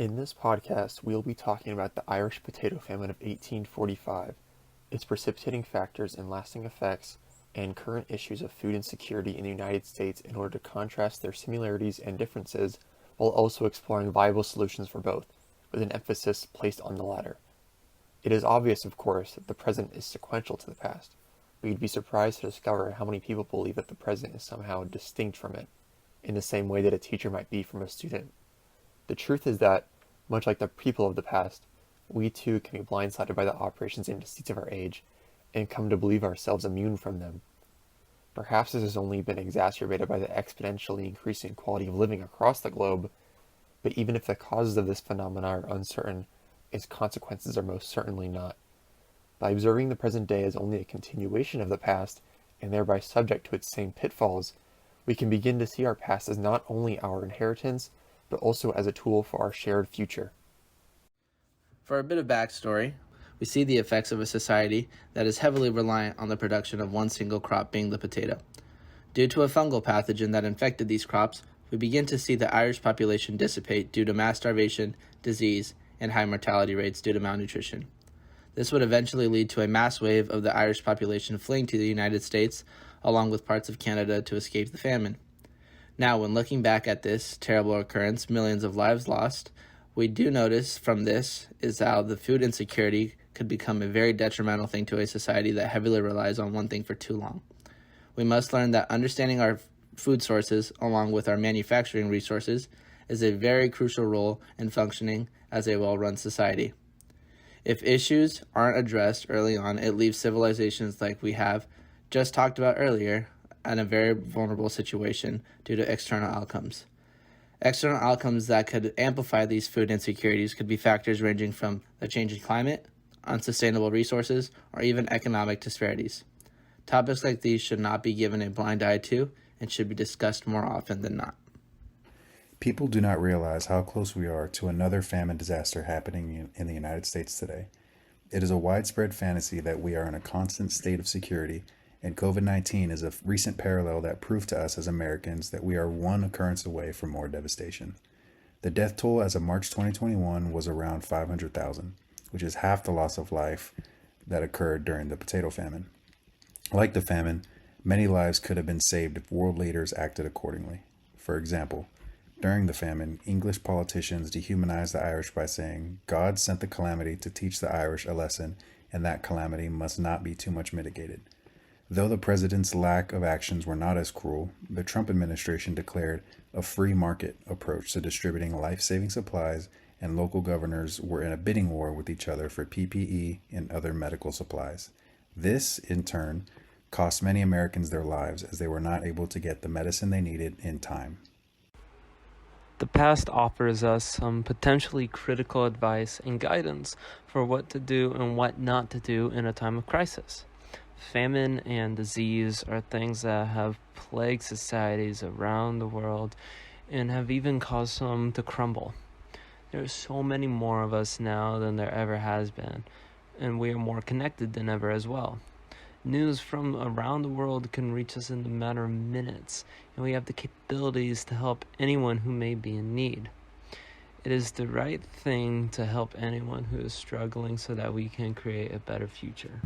In this podcast, we'll be talking about the Irish potato famine of 1845, its precipitating factors and lasting effects, and current issues of food insecurity in the United States in order to contrast their similarities and differences, while also exploring viable solutions for both, with an emphasis placed on the latter. It is obvious, of course, that the present is sequential to the past, but you'd be surprised to discover how many people believe that the present is somehow distinct from it, in the same way that a teacher might be from a student. The truth is that, much like the people of the past, we too can be blindsided by the operations and deceits of our age, and come to believe ourselves immune from them. Perhaps this has only been exacerbated by the exponentially increasing quality of living across the globe, but even if the causes of this phenomena are uncertain, its consequences are most certainly not. By observing the present day as only a continuation of the past, and thereby subject to its same pitfalls, we can begin to see our past as not only our inheritance, but also as a tool for our shared future. For a bit of backstory, we see the effects of a society that is heavily reliant on the production of one single crop, being the potato. Due to a fungal pathogen that infected these crops, we begin to see the Irish population dissipate due to mass starvation, disease, and high mortality rates due to malnutrition. This would eventually lead to a mass wave of the Irish population fleeing to the United States, along with parts of Canada, to escape the famine. Now, when looking back at this terrible occurrence, millions of lives lost, we do notice from this is how the food insecurity could become a very detrimental thing to a society that heavily relies on one thing for too long. We must learn that understanding our food sources, along with our manufacturing resources, is a very crucial role in functioning as a well-run society. If issues aren't addressed early on, it leaves civilizations like we have just talked about earlier in a very vulnerable situation due to external outcomes. External outcomes that could amplify these food insecurities could be factors ranging from the changing climate, unsustainable resources, or even economic disparities. Topics like these should not be given a blind eye to and should be discussed more often than not. People do not realize how close we are to another famine disaster happening in the United States today. It is a widespread fantasy that we are in a constant state of security, and COVID-19 is a recent parallel that proved to us as Americans that we are one occurrence away from more devastation. The death toll as of March 2021 was around 500,000, which is half the loss of life that occurred during the potato famine. Like the famine, many lives could have been saved if world leaders acted accordingly. For example, during the famine, English politicians dehumanized the Irish by saying, "God sent the calamity to teach the Irish a lesson, and that calamity must not be too much mitigated." Though the president's lack of actions were not as cruel, the Trump administration declared a free market approach to distributing life-saving supplies, and local governors were in a bidding war with each other for PPE and other medical supplies. This, in turn, cost many Americans their lives as they were not able to get the medicine they needed in time. The past offers us some potentially critical advice and guidance for what to do and what not to do in a time of crisis. Famine and disease are things that have plagued societies around the world and have even caused some to crumble. There are so many more of us now than there ever has been, and we are more connected than ever as well. News from around the world can reach us in a matter of minutes, and we have the capabilities to help anyone who may be in need. It is the right thing to help anyone who is struggling so that we can create a better future.